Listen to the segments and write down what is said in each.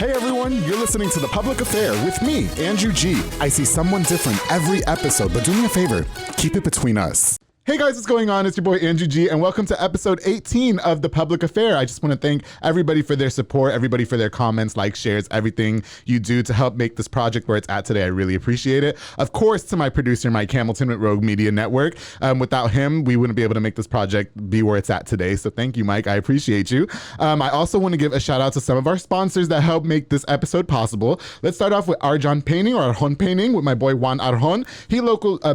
Hey everyone, you're listening to The Public Affair with me, Andrew G. I see someone different every episode, but do me a favor, keep it between us. Hey guys, what's going on? It's your boy Andrew G, and welcome to episode 18 of The Public Affair. I just want to thank everybody for their support, everybody for their comments, likes, shares, everything you do to help make this project where it's at today. I really appreciate it. Of course, to my producer, Mike Hamilton with Rogue Media Network. Without him, we wouldn't be able to make this project be where it's at today. So thank you, Mike. I appreciate you. I also want to give a shout out to some of our sponsors that help make this episode possible. Let's start off with Arjon Painting, or Arjon Painting, with my boy Juan Arjon.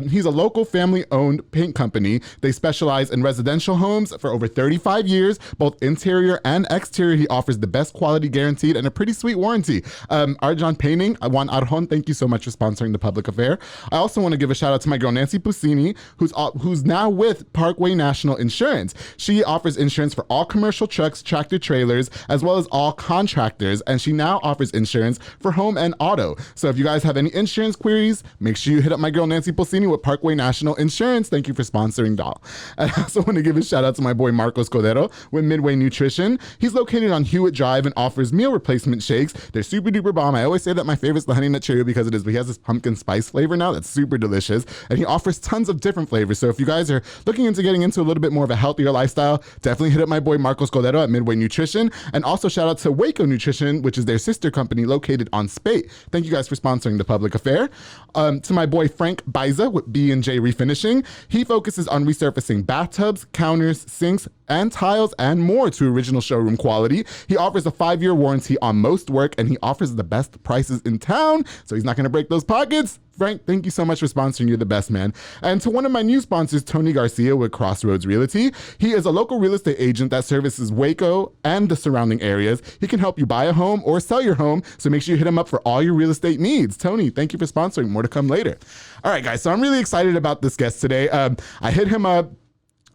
He's a local family-owned paint company. They specialize in residential homes for over 35 years, both interior and exterior. He offers the best quality guaranteed and a pretty sweet warranty. Arjon Painting, Juan Arjon, thank you so much for sponsoring The Public Affair. I also want to give a shout out to my girl Nancy Pusini, who's now with Parkway National Insurance. She offers insurance for all commercial trucks, tractor trailers, as well as all contractors, and she now offers insurance for home and auto. So if you guys have any insurance queries, make sure you hit up my girl Nancy Pusini with Parkway National Insurance. Thank you for sponsoring Doll. And I also want to give a shout out to my boy Marcos Cordero with Midway Nutrition. He's located on Hewitt Drive and offers meal replacement shakes. They're super duper bomb. I always say that my favorite is the honey nut Cheerio because he has this pumpkin spice flavor now that's super delicious, and he offers tons of different flavors. So if you guys are looking into getting into a little bit more of a healthier lifestyle, definitely hit up my boy Marcos Cordero at Midway Nutrition. And also shout out to Waco Nutrition, which is their sister company located on Spate. Thank you guys for sponsoring The Public Affair. To my boy Frank Biza with J Refinishing. He focuses on resurfacing bathtubs, counters, sinks, and tiles, and more to original showroom quality. He offers a 5-year warranty on most work, and he offers the best prices in town, so he's not going to break those pockets. Frank, thank you so much for sponsoring. You're the best, man. And to one of my new sponsors, Tony Garcia with Crossroads Realty. He is a local real estate agent that services Waco and the surrounding areas. He can help you buy a home or sell your home, so make sure you hit him up for all your real estate needs. Tony, thank you for sponsoring. More to come later. All right, guys, so I'm really excited about this guest today. I hit him up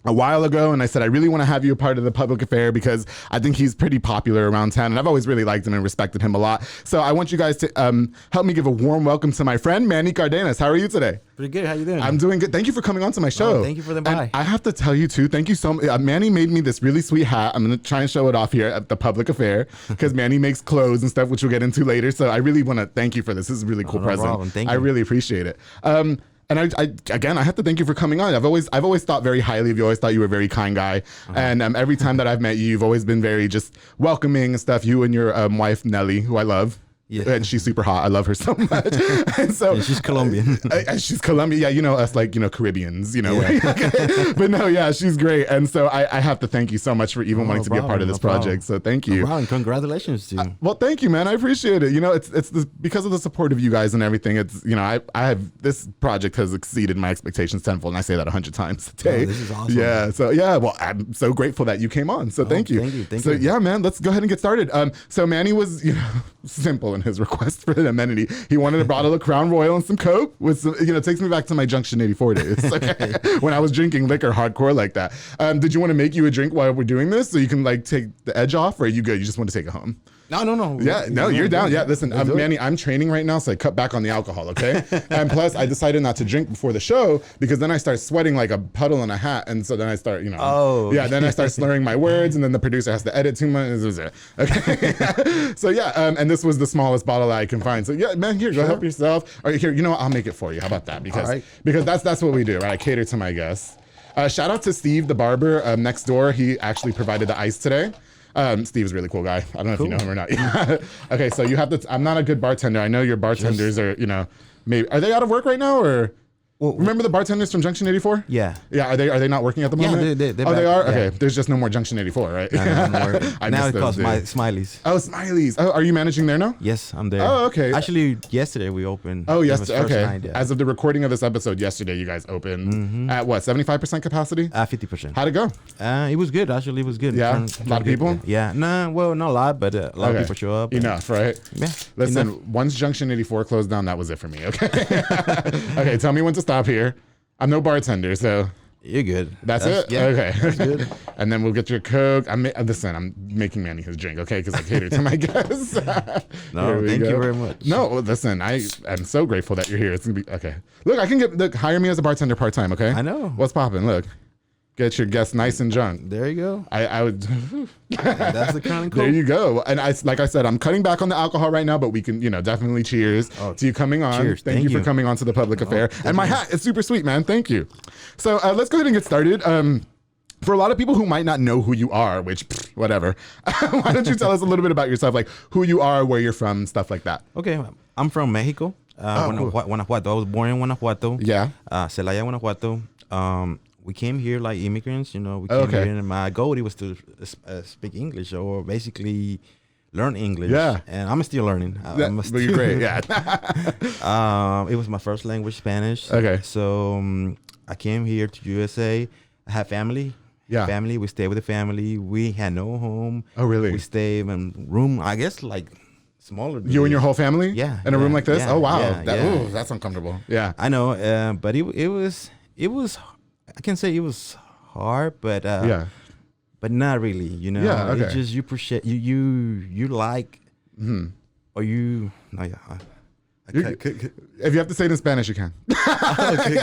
a while ago, and I said, I really want to have you a part of The Public Affair because I think he's pretty popular around town, and I've always really liked him and respected him a lot. So I want you guys to help me give a warm welcome to my friend, Manny Cardenas. How are you today? Pretty good. How you doing? I'm doing good. Thank you for coming on to my show. Oh, thank you for the invite. I have to tell you, too, thank you so much. Manny made me this really sweet hat. I'm going to try and show it off here at The Public Affair because Manny makes clothes and stuff, which we'll get into later. So I really want to thank you for this. This is a really cool present. Problem. Thank you. I really appreciate it. And I have to thank you for coming on. I've always thought very highly of you. Always thought you were a very kind guy. Uh-huh. And every time that I've met you, you've always been very just welcoming and stuff. You and your wife, Nelly, who I love. Yeah. And she's super hot. I love her so much. And she's Colombian. She's Colombian. Yeah, you know, us Caribbeans, you know. Yeah. But no, yeah, she's great. And so I have to thank you so much for even wanting to be a part of this project. So thank you. Wow, and congratulations to you. Well, thank you, man. I appreciate it. You know, it's because of the support of you guys and everything. It's, you know, I have, this project has exceeded my expectations tenfold, and I say that 100 times a day. Oh, this is awesome. Yeah. So yeah, well, I'm so grateful that you came on. So thank you. Thank you. Yeah, man, let's go ahead and get started. So Manny was, you know, simple in his request for an amenity. He wanted a bottle of Crown Royal and some Coke with some, you know, it takes me back to my Junction 84 days. Okay? When I was drinking liquor hardcore like that. Did you want to make you a drink while we're doing this so you can like take the edge off, or are you good? You just want to take it home? No. Yeah, no, you're down. Yeah, listen, Manny, I'm training right now, so I cut back on the alcohol, okay? And plus, I decided not to drink before the show because then I start sweating like a puddle in a hat, and so then I start, you know. Oh. Yeah, then I start slurring my words, and then the producer has to edit too much. Okay. So yeah, and this was the smallest bottle I can find. So yeah, man, here, go help yourself. Or here, you know what? I'll make it for you. How about that? Because that's what we do, right? I cater to my guests. Shout out to Steve, the barber next door. He actually provided the ice today. Steve's a really cool guy. I don't know if you know him or not. Okay, so you have to, I'm not a good bartender. I know your bartenders are, you know, maybe, are they out of work right now, or? Well, remember the bartenders from Junction 84? Yeah. Yeah, are they not working at the moment? Yeah, they they are? Yeah. Okay, there's just no more Junction 84, right? No more. Now it's called Smileys. Oh, Smileys. Oh, are you managing there now? Yes, I'm there. Oh, okay. Actually, yesterday we opened. Oh, yesterday. Okay. Night, yeah. As of the recording of this episode, yesterday you guys opened at what, 75% capacity? 50%. How'd it go? It was good. Actually, it was good. Yeah, a lot of people? Yeah. Nah, well, not a lot, but a lot of people show up. Enough, right? Yeah. Listen, once Junction 84 closed down, that was it for me, okay? Okay, tell me when to stop here. I'm no bartender, so you're good. That's it? Yeah, okay. That's good. And then we'll get your Coke. Listen, I'm making Manny his drink, okay? Because I cater to my guests. No, thank you very much. No, listen, I am so grateful that you're here. It's gonna be okay. Look, hire me as a bartender part-time, okay? I know. What's popping? Look. Get your guests nice and drunk. There you go. I would. That's the kind of cool. There you go. And like I said, I'm cutting back on the alcohol right now, but we can, definitely cheers to you coming on. Cheers. Thank you for coming on to the public affair. And my hat is super sweet, man. Thank you. So let's go ahead and get started. For a lot of people who might not know who you are, which whatever, why don't you tell us a little bit about yourself, like who you are, where you're from, stuff like that. Okay, I'm from Mexico. Guanajuato. I was born in Guanajuato. Yeah. Celaya, Guanajuato. We came here like immigrants, we came here, and my goal was to speak English or basically learn English. Yeah. And I'm still learning. But you're great, yeah. It was my first language, Spanish. Okay. So I came here to USA. I have family. Yeah. Family. We stayed with the family. We had no home. Oh, really? We stayed in room, I guess, like smaller. You and your whole family? Yeah. In a room like this? Yeah, oh, wow. yeah, That's uncomfortable. Yeah. I know, but it was. I can say it was hard, but but not really. Yeah. Okay. It's just you appreciate you like, or you. No, yeah. If you have to say it in Spanish, you can. Okay.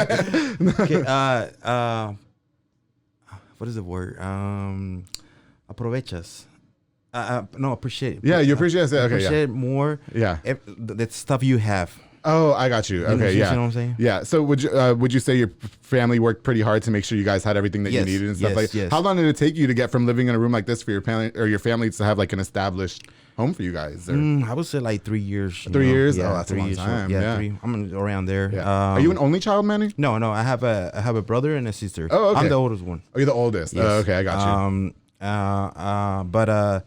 What is the word? Aprovechas. No, appreciate. Yeah, you appreciate it. Okay, appreciate more. Yeah. The stuff you have. Oh, I got you. Okay, You yeah. know what I'm saying? Yeah. So would you say your family worked pretty hard to make sure you guys had everything that you needed and stuff yes. How long did it take you to get from living in a room like this for your family to have like an established home for you guys? I would say like 3 years. 3 years? Yeah, oh, that's 3 a long years. time. Yeah, 3. I'm around there. Yeah. Are you an only child, Manny? No. I have a brother and a sister. Oh, okay. I'm the oldest one. Oh, you're the oldest. Yes. Oh, okay, I got you. But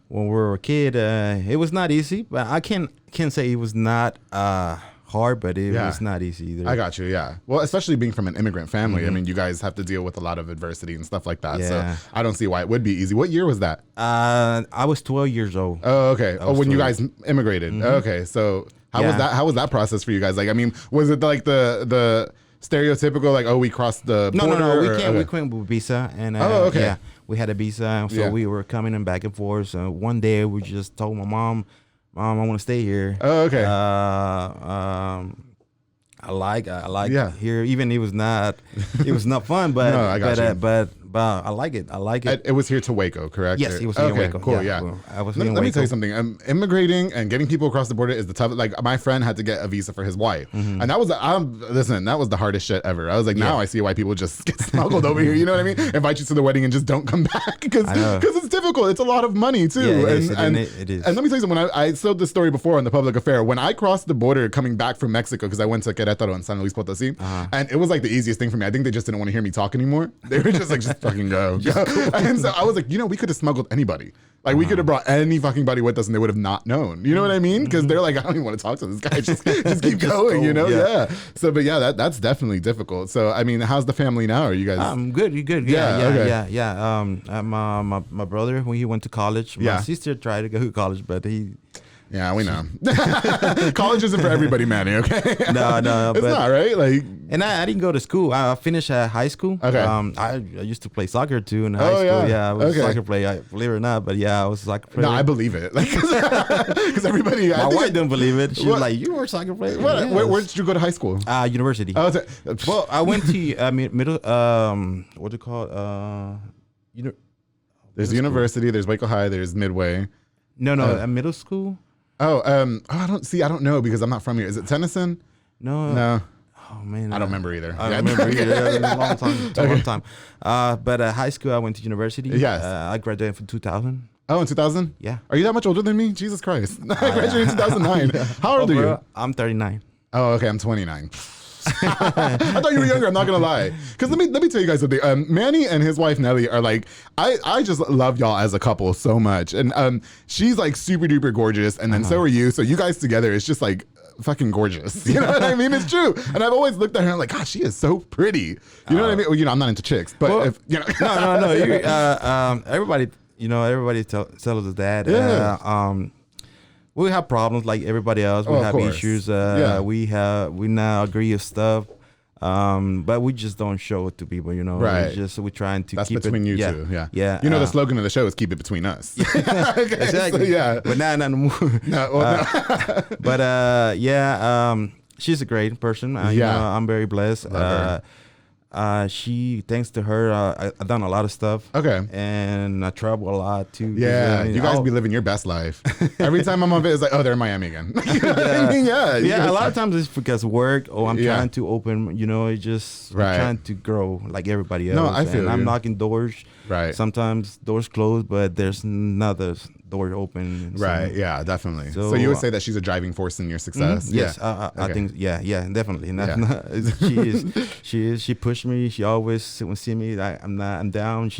when we were a kid, it was not easy. But I can't say it was not hard, but it was not easy either. I got you. Yeah. Well, especially being from an immigrant family. I mean, you guys have to deal with a lot of adversity and stuff like that. Yeah. So I don't see why it would be easy. What year was that? I was 12 years old. Oh, okay. Oh, when you guys immigrated. Okay. So how was that process for you guys? Like, I mean, was it like the stereotypical, like, oh, we crossed the border? No. We came with visa, and okay. Yeah, we had a visa, so we were coming in back and forth. So one day we just told my mom, I want to stay here. Oh, okay. I like here. Even it was not fun, but no, I got you. But I like it. It was here to Waco, correct? Yes, it was here in Waco. Cool, yeah. Well, I was let me tell you something. Immigrating and getting people across the border is the tough. Like, my friend had to get a visa for his wife, and that was that was the hardest shit ever. I was like, now I see why people just get smuggled over here. You know what I mean? Invite you to the wedding and just don't come back because it's difficult. It's a lot of money too. Yeah, it is. And let me tell you something. When I told this story before on the public affair, when I crossed the border coming back from Mexico, because I went to Querétaro and San Luis Potosí, and it was like the easiest thing for me. I think they just didn't want to hear me talk anymore. They were just like, just fucking go. And so I was like, we could have smuggled anybody. Like, we could have brought any fucking body with us and they would have not known. You know what I mean? Because they're like, I don't even want to talk to this guy. Just keep going, Yeah. So, but yeah, that's definitely difficult. So, I mean, how's the family now? Are you guys? Good. You good? Yeah. My brother, when he went to college, my sister tried to go to college, but he... Yeah, we know. College isn't for everybody, Manny, okay? No. It's not, right? Like, and I didn't go to school. I finished high school. Okay. I used to play soccer too in high school. Yeah, I was a soccer player. Believe it or not, but yeah, I was a soccer player. No, I believe it. Like, because everybody... My wife didn't believe it. She was like, you were a soccer player? Yes. Where did you go to high school? University. Oh, well, I went to middle... what's it called? There's university, there's Waco High, there's Midway. No, middle school? I don't know because I'm not from here. Is it Tennyson? No. Oh man, I don't remember either. I don't remember either. It was a long time. But high school, I went to university. Yes. I graduated in 2000. Oh, in 2000? Yeah. Are you that much older than me? Jesus Christ. I graduated in 2009. How old are you? I'm 39. Oh, okay. I'm 29. I thought you were younger. I'm not gonna lie. Because let me tell you guys something. Manny and his wife Nelly are like, I just love y'all as a couple so much. And she's like super duper gorgeous, and then so are you. So you guys together, it's just like fucking gorgeous. You know what I mean? It's true. And I've always looked at her and I'm like, gosh, she is so pretty. You know what I mean? Well, I'm not into chicks, but no. Everybody tells us that. Yeah. We have problems like everybody else. We have issues. We now agree with stuff. But we just don't show it to people, Right. We're trying to That's keep between it. you two. Yeah. Yeah. The slogan of the show is "Keep it between us." Okay, exactly. So, yeah. But not anymore. No. But she's a great person. I'm very blessed. She, thanks to her, I've done a lot of stuff. Okay. And I travel a lot too. Yeah, you guys be living your best life. Every time I'm on it, it's like, oh, they're in Miami again. You know what I mean? Yeah. A lot of times it's because work. Oh, I'm trying to open. It's just I'm trying to grow like everybody else. No, I feel I'm knocking doors. Right. Sometimes doors close, but there's another door open. Right. Yeah, definitely. So you would say that she's a driving force in your success? Mm-hmm. Yes. I think. Yeah. Definitely. She is. She pushed me. She always when see me. I'm down.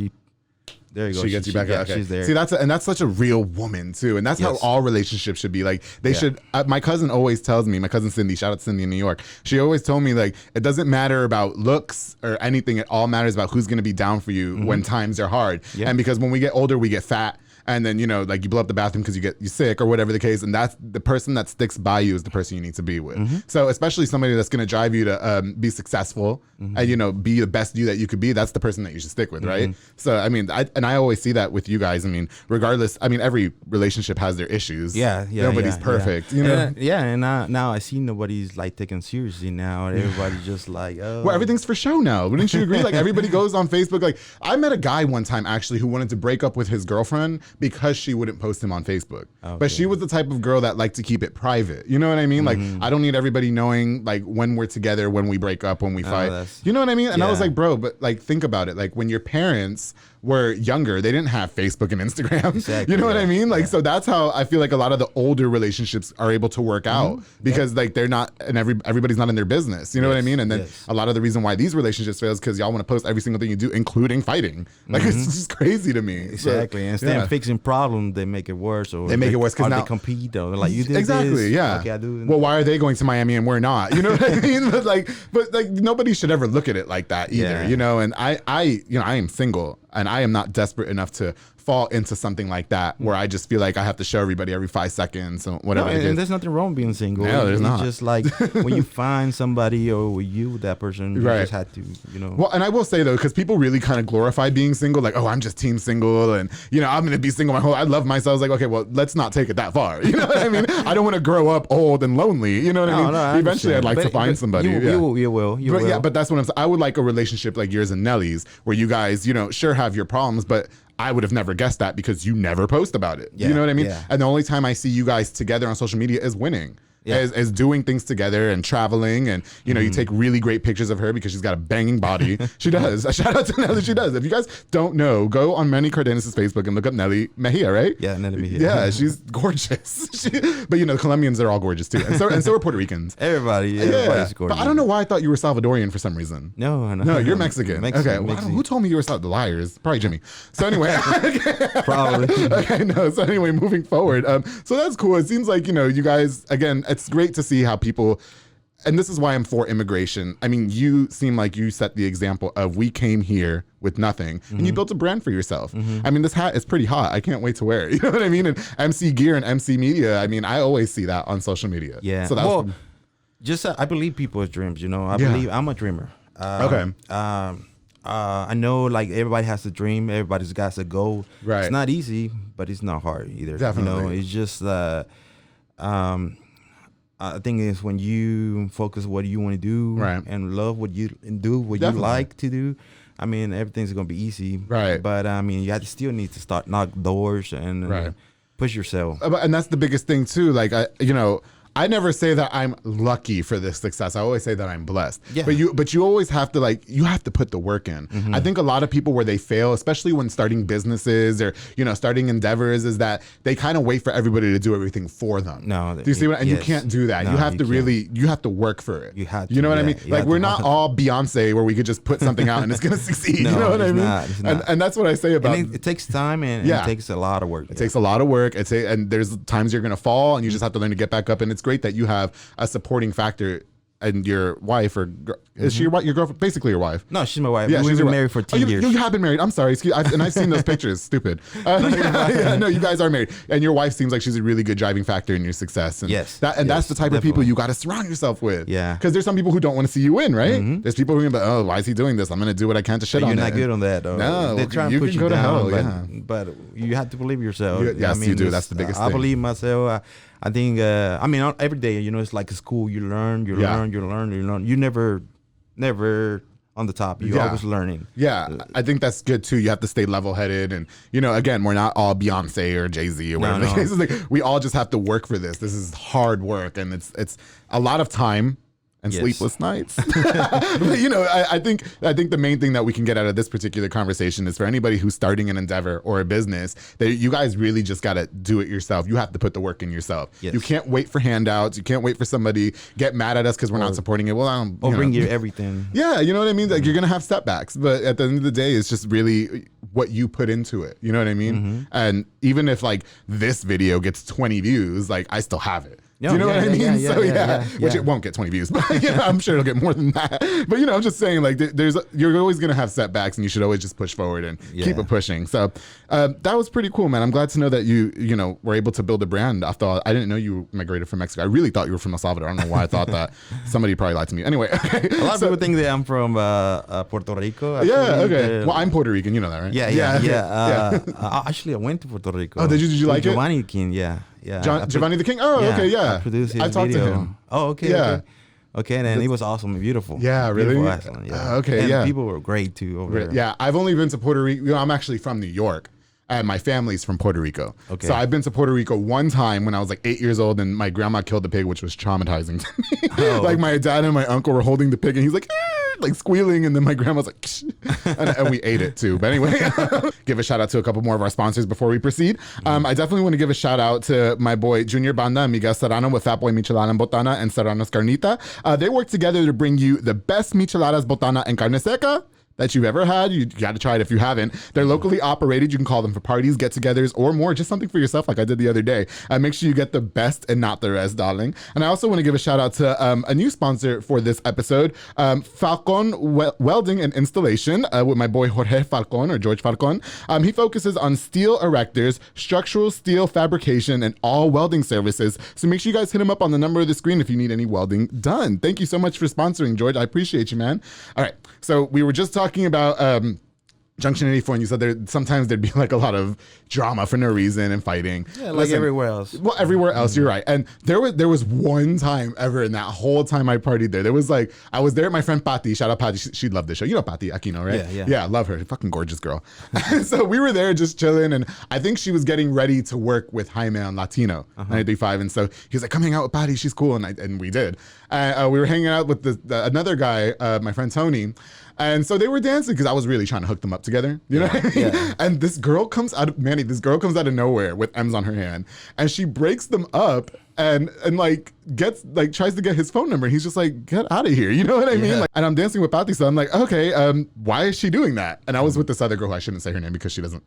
There you go. She gets you back up. Okay. She's there. See, that's such a real woman too, and that's how all relationships should be. Like they should. My cousin always tells me. My cousin Cindy, shout out to Cindy in New York. She always told me like it doesn't matter about looks or anything. It all matters about who's going to be down for you when times are hard. Yeah. And because when we get older, we get fat. And then, like you blow up the bathroom because you sick or whatever the case. And that's the person that sticks by you is the person you need to be with. So especially somebody that's going to drive you to be successful and, be the best you that you could be. That's the person that you should stick with. Right. So, I mean, I always see that with you guys. I mean, regardless, every relationship has their issues. Yeah. Nobody's perfect. You know? And now I see nobody's like taken seriously now. Everybody's just like, oh. Well, everything's for show now. Wouldn't you agree? Like everybody goes on Facebook. Like I met a guy one time actually who wanted to break up with his girlfriend because she wouldn't post him on Facebook. Okay. But she was the type of girl that liked to keep it private. You know what I mean? Like, I don't need everybody knowing, like, when we're together, when we break up, when we fight. You know what I mean? And I was like, bro, but, like, think about it. Like, when your parents were younger, they didn't have Facebook and Instagram. Exactly, you know what I mean? Like, so that's how I feel like a lot of the older relationships are able to work out because, like, they're not, and everybody's not in their business. You know what I mean? And then a lot of the reason why these relationships fail is because y'all want to post every single thing you do, including fighting. Like, it's just crazy to me. Exactly. So, instead of fixing problems, they make it worse. Or they make it worse because now they compete. Or like, you did exactly, this. Yeah. Okay, I do. Well, why are they going to Miami and we're not? You know what I mean? But like nobody should ever look at it like that either. You know, and I am single and I am not desperate enough to fall into something like that where I just feel like I have to show everybody every 5 seconds or whatever. No, and there's nothing wrong being single. No, there's not. Just like when you find somebody or with you, that person, you just had to, Well, and I will say though, because people really kind of glorify being single, like, oh, I'm just team single and, I'm going to be single my whole, I love myself. I was like, okay, well, let's not take it that far. You know what I mean? I don't want to grow up old and lonely. You know what I mean? No, eventually I'd like to find somebody. You will. Yeah, but that's what I'm saying. I would like a relationship like yours and Nellie's where you guys, sure have your problems, but I would have never guessed that because you never post about it. You know what I mean? Yeah. And the only time I see you guys together on social media is winning. As doing things together and traveling and you take really great pictures of her because she's got a banging body. She does. A shout out to Nelly. She does. If you guys don't know, go on Manny Cardenas' Facebook and look up Nelly Mejia, right? Yeah, Nelly Mejia. Yeah, she's gorgeous. But the Colombians are all gorgeous too, and so are Puerto Ricans. Everybody's gorgeous. But I don't know why I thought you were Salvadorian for some reason. No, you're Mexican. Okay, well, who told me you were Salvadorian? Liars. Probably Jimmy. So anyway, probably. Okay, no. So anyway, moving forward. So that's cool. It seems like you guys again. It's great to see how people, and this is why I'm for immigration. I mean, you seem like you set the example of we came here with nothing and you built a brand for yourself. I mean, this hat is pretty hot. I can't wait to wear it. You know what I mean? And MC Gear and MC Media, I mean, I always see that on social media. Yeah. So that's I believe people's dreams, I believe I'm a dreamer. Okay. I know like everybody has a dream. Everybody's got a goal. Right. It's not easy, but it's not hard either. Definitely. It's just, I think it's when you focus what you want to do and love what you do what you like to do. I mean, everything's gonna be easy, right? But I mean, you still need to start knock doors and push yourself. And that's the biggest thing too. Like I never say that I'm lucky for this success. I always say that I'm blessed. Yeah. But you always have to you have to put the work in. I think a lot of people where they fail, especially when starting businesses or starting endeavors, is that they kind of wait for everybody to do everything for them. No, do you see what? And you can't do that. No, you have to you have to work for it. You have to. You know what I mean? Like we're not all Beyonce where we could just put something out and it's gonna succeed. No, you know what I mean? It's not. And that's what I say about it takes time and it takes a lot of work. It takes a lot of work. And there's times you're gonna fall and you just have to learn to get back up. And it's great that you have a supporting factor and your wife or is she your girlfriend? Basically your wife. No, she's my wife. Yeah, we've been married for 10 years. You have been married. I'm sorry. And I've seen those pictures. Stupid. No, you guys are married. And your wife seems like she's a really good driving factor in your success. And yes. That's the type of people you got to surround yourself with. Yeah. Because there's some people who don't want to see you win, right? There's people who are going to be, oh, why is he doing this? I'm going to do what I can to shit on it. You're not good on that, though. No. They try and put you down, but you have to believe yourself. Yes, you do. That's the biggest thing. I believe myself. I think, every day, it's like a school. You learn. You never on the top. You're always learning. Yeah, I think that's good too. You have to stay level-headed, and again, we're not all Beyonce or Jay-Z or whatever. No. It's like we all just have to work for this. This is hard work, and it's a lot of time and sleepless nights. But, I think the main thing that we can get out of this particular conversation is for anybody who's starting an endeavor or a business, that you guys really just got to do it yourself. You have to put the work in yourself. Yes. You can't wait for handouts. You can't wait for somebody get mad at us because we're not supporting it. Well, bring you everything. Yeah, you know what I mean? Like, you're going to have setbacks, but at the end of the day, it's just really what you put into it. You know what I mean? Mm-hmm. And even if like this video gets 20 views, like I still have it. Do you know what I mean? Which it won't get 20 views, but I'm sure it'll get more than that. But I'm just saying, like, you're always gonna have setbacks, and you should always just push forward and keep it pushing. So that was pretty cool, man. I'm glad to know that you were able to build a brand. After all, I didn't know you migrated from Mexico. I really thought you were from El Salvador. I don't know why I thought that. Somebody probably lied to me. Anyway, okay. A lot of people think that I'm from Puerto Rico. Actually. Yeah. Okay. Well, I'm Puerto Rican. You know that, right? Yeah. Actually, I went to Puerto Rico. Oh, did you like it? Giovanni King, yeah. Giovanni the King? Oh, okay, yeah. I produced his I talked video. to him. Oh, okay. Yeah. Okay, and it was awesome and beautiful. Yeah, really? Beautiful, excellent, yeah. Okay, and people were great, too, over there. Yeah, I've only been to Puerto Rico. I'm actually from New York, and my family's from Puerto Rico. Okay. So I've been to Puerto Rico one time when I was like 8 years old, and my grandma killed the pig, which was traumatizing to me. Oh. Like, my dad and my uncle were holding the pig, and he's like, like squealing, and then my grandma's like, and we ate it too. But anyway, give a shout out to a couple more of our sponsors before we proceed. I definitely want to give a shout out to my boy Junior Banda and Miguel Serrano with Fat Boy Michelada and Botana and Serrano's Carnita. They work together to bring you the best micheladas, botana, and carne seca that you've ever had. You got to try it if you haven't. They're locally operated. You can call them for parties, get-togethers, or more, just something for yourself like I did the other day. Make sure you get the best and not the rest, darling. And I also want to give a shout out to a new sponsor for this episode, Falcon Welding and Installation with my boy Jorge Falcon, or George Falcon. He focuses on steel erectors, structural steel fabrication, and all welding services. So make sure you guys hit him up on the number of the screen if you need any welding done. Thank you so much for sponsoring, George. I appreciate you, man. All right, so we were just talking about Junction 84, and you said sometimes there'd be like a lot of drama for no reason and fighting. Yeah, like everywhere else. Well, everywhere else, you're right. And there was one time ever in that whole time I partied there. There was like, I was there with my friend Patty. Shout out Patty. She'd love this show. You know Patty Aquino, right? Yeah, I love her. Fucking gorgeous girl. So we were there just chilling, and I think she was getting ready to work with Jaime on Latino 93.5. And so he was like, come hang out with Patty. She's cool. And we did. We were hanging out with another guy, my friend Tony. And so they were dancing because I was really trying to hook them up together. You know what I mean? Yeah. And this girl comes out of nowhere with M's on her hand, and she breaks them up and like tries to get his phone number. He's just like, get out of here. You know what I mean? Like, and I'm dancing with Patty, so I'm like, okay, why is she doing that? And I was with this other girl who I shouldn't say her name because she doesn't,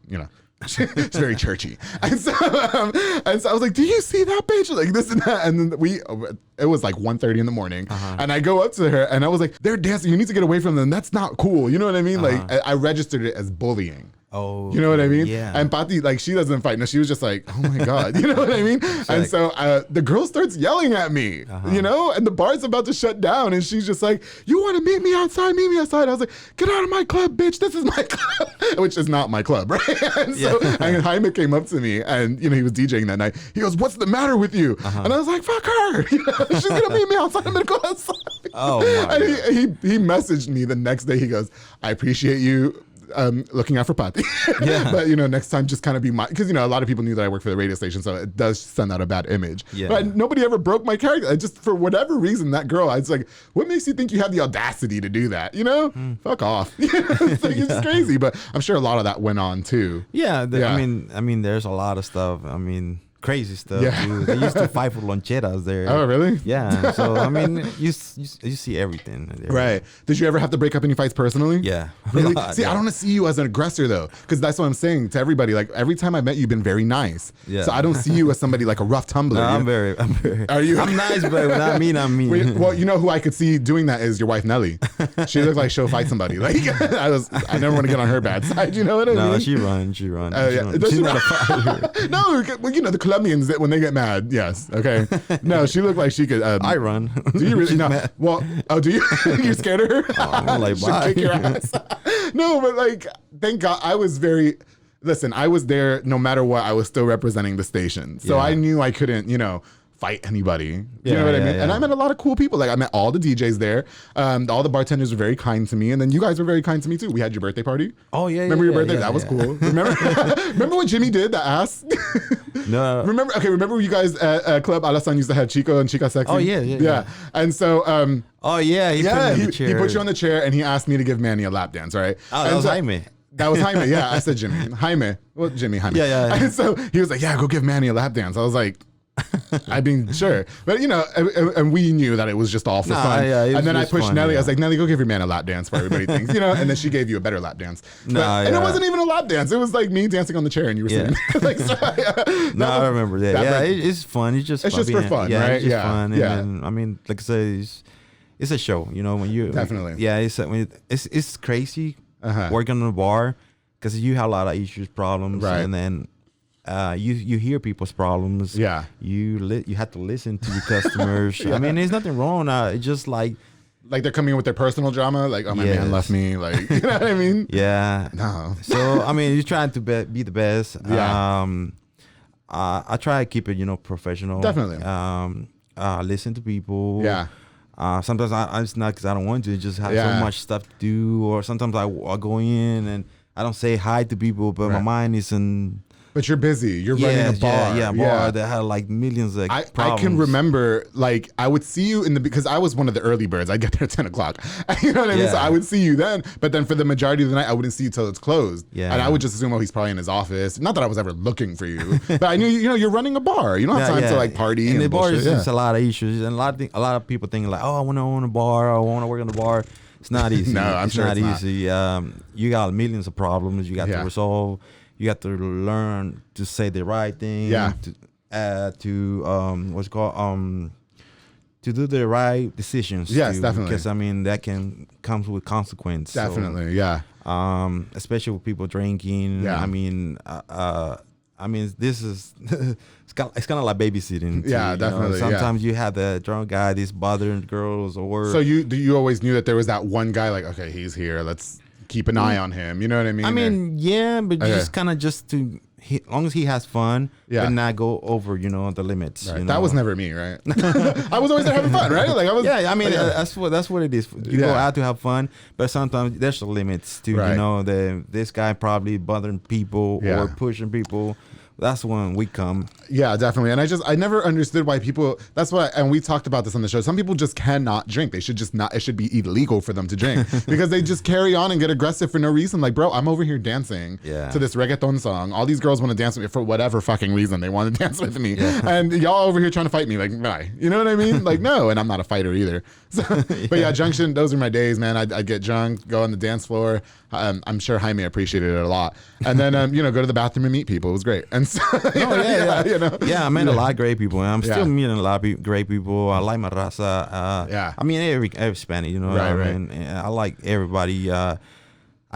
she's very churchy. And so I was like, do you see that bitch? Like this and that. And then it was like 1:30 in the morning. And I go up to her and I was like, they're dancing. You need to get away from them. That's not cool. You know what I mean? Like I registered it as bullying. Oh, you know what I mean? Yeah. And Patty, like, she doesn't fight. No, she was just like, oh my God. You know what I mean? And so the girl starts yelling at me, and the bar's about to shut down. And she's just like, you want to meet me outside? Meet me outside. I was like, get out of my club, bitch. This is my club, which is not my club, right? And so and Jaime came up to me, and, he was DJing that night. He goes, what's the matter with you? And I was like, fuck her. She's going to meet me outside. I'm going to go outside. Oh, my and he messaged me the next day. He goes, I appreciate you looking out for Patty. But next time just kind of be because a lot of people knew that I work for the radio station, so it does send out a bad image. But nobody ever broke my character. I just, for whatever reason, that girl, I was like, what makes you think you have the audacity to do that? Fuck off. It's crazy. But I'm sure a lot of that went on too. I mean there's a lot of stuff. Crazy stuff. Dude. They used to fight for loncheras there. Oh, really? Yeah. So you see everything there. Right. Did you ever have to break up any fights personally? Yeah. Really? See, I don't want to see you as an aggressor though, because that's what I'm saying to everybody. Like every time I met you, you've been very nice. Yeah. So I don't see you as somebody like a rough tumbler. No, I'm very. Are you? I'm nice, but when I mean, I'm mean. Well, who I could see doing that is your wife Nelly. She looks like she'll fight somebody. Like I never want to get on her bad side. You know what I mean? No, she runs. She runs. She's not a fighter. No, well, the Colombians, when they get mad, yes, okay. No, she looked like she could. I run. Do you really? No. Well, do you? You're scared of her? Oh, I'm like, bye. Kick your ass. No, but like, thank God, I was very. Listen, I was there. No matter what, I was still representing the station, so I knew I couldn't, fight anybody. You know what I mean? And I met a lot of cool people. Like I met all the DJs there. All the bartenders were very kind to me, and then you guys were very kind to me too. We had your birthday party. Oh yeah, remember your birthday? That was cool. Remember what Jimmy did? The ass. No. Remember you guys at Club Alasan used to have Chico and Chica Sexy. Oh yeah. And so. Oh yeah, he put you on the chair, and he asked me to give Manny a lap dance. Right? Oh, that was Jaime. That was Jaime. Yeah, I said Jimmy. Jaime. Well, Jaime. Yeah. And so he was like, yeah, go give Manny a lap dance. I was like, I mean, sure. But, you know, and we knew that it was just all for fun. Yeah, and then I pushed fun, Nelly. I was like, Nelly, go give your man a lap dance for everybody thinks, you know? And then she gave you a better lap dance. And it wasn't even a lap dance. It was like me dancing on the chair and you were sitting. Like, so, I remember that. It's fun. It's just for fun, right? It's just fun. And then, I mean, like I said, it's a show, you know, when you... Definitely. It's crazy working on the bar because you have a lot of issues, problems. Right. And then... you hear people's problems. Yeah. You have to listen to your customers. I mean, there's nothing wrong. It's just like they're coming in with their personal drama. Like, oh, my man left me. Like, you know what I mean? Yeah. No. So, I mean, you're trying to be the best. Yeah. I try to keep it, you know, professional. Definitely. Listen to people. Yeah. Sometimes it's not because I don't want to. Just have so much stuff to do. Or sometimes I go in and I don't say hi to people, but my mind is in... But you're busy. You're running a bar. Yeah, bar that had like millions of problems. I can remember, like, I would see you because I was one of the early birds. I'd get there at 10 o'clock. You know what I mean? So I would see you then, but then for the majority of the night, I wouldn't see you till it's closed. Yeah. And I would just assume, oh, he's probably in his office. Not that I was ever looking for you, but I knew, you know, you're running a bar. You don't have time to like party. And the bar is just a lot of issues. And a lot of people think like, oh, I want to own a bar. Or I want to work in the bar. It's not easy. No, I'm sure it's not easy. You got millions of problems you got to resolve. You have to learn to say the right thing. Yeah. To what's it called? To do the right decisions. Yes, definitely. Because I mean that comes with consequence. Definitely, yeah. Especially with people drinking. Yeah. I mean, this is it's kind of like babysitting. Yeah, definitely. Sometimes you have the drunk guy, these bothering girls or. So you always knew that there was that one guy like, okay, he's here. Let's keep an eye on him. You know what I mean? I mean, but just kind of as long as he has fun, but not go over, you know, the limits. Right. You know? That was never me, right? I was always there having fun, right? Like I was. Yeah, I mean, that's what it is. You go out to have fun, but sometimes there's limits to, you know, this guy probably bothering people or pushing people. That's when we come. Yeah, definitely. And I never understood why people, and we talked about this on the show. Some people just cannot drink. They should just not, it should be illegal for them to drink because they just carry on and get aggressive for no reason. Like, bro, I'm over here dancing to this reggaeton song. All these girls want to dance with me for whatever fucking reason they want to dance with me. Yeah. And y'all over here trying to fight me. Like, bye. You know what I mean? Like, no. And I'm not a fighter either. So, but yeah, Junction, those are my days, man. I'd get drunk, go on the dance floor. I'm sure Jaime appreciated it a lot. And then, you know, go to the bathroom and meet people. It was great. And so, you know, I met a lot of great people, and I'm still meeting a lot of great people. I like my raza. I mean, every Spanish, you know. Right. And I like everybody. I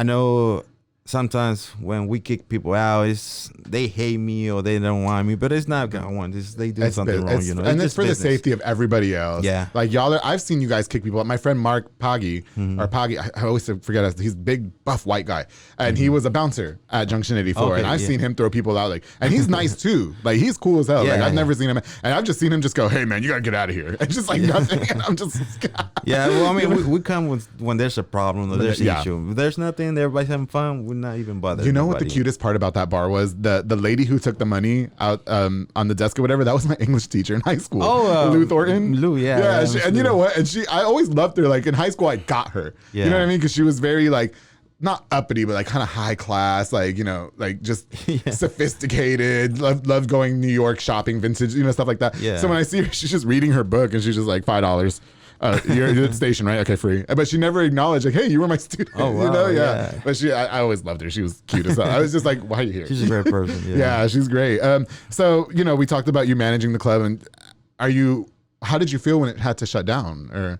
know sometimes when we kick people out, they hate me or they don't want me, but it's not gonna want this. They do something wrong, you know. And it's for business. The safety of everybody else. Yeah. Like I've seen you guys kick people out. My friend Mark Poggi, or Poggi, I always forget. He's a big buff white guy, and he was a bouncer at Junction 84, and I've seen him throw people out. Like, and he's nice too. Like he's cool as hell. Like I've never seen him, and I've just seen him just go, "Hey man, you gotta get out of here." It's just like nothing. And I'm just. Well, I mean, we come when there's a problem or there's an issue. If there's nothing, everybody's having fun. We're not even bothered. You know what the cutest part about that bar was? The lady who took the money out on the desk or whatever, that was my English teacher in high school. Oh, Lou Thornton. Lou, yeah. And you know what? And I always loved her. Like in high school, I got her. Yeah. You know what I mean? Because she was very like, not uppity, but like kind of high class, like, you know, like just sophisticated, loved going New York shopping, vintage, you know, stuff like that. Yeah. So when I see her, she's just reading her book and she's just like $5. You're at the station, right? Okay, free. But she never acknowledged, like, hey, you were my student. Oh, wow, you know? Yeah. But I always loved her. She was cute as hell. I was just like, why are you here? She's a great person. Yeah, she's great. So, you know, we talked about you managing the club, and how did you feel when it had to shut down? Or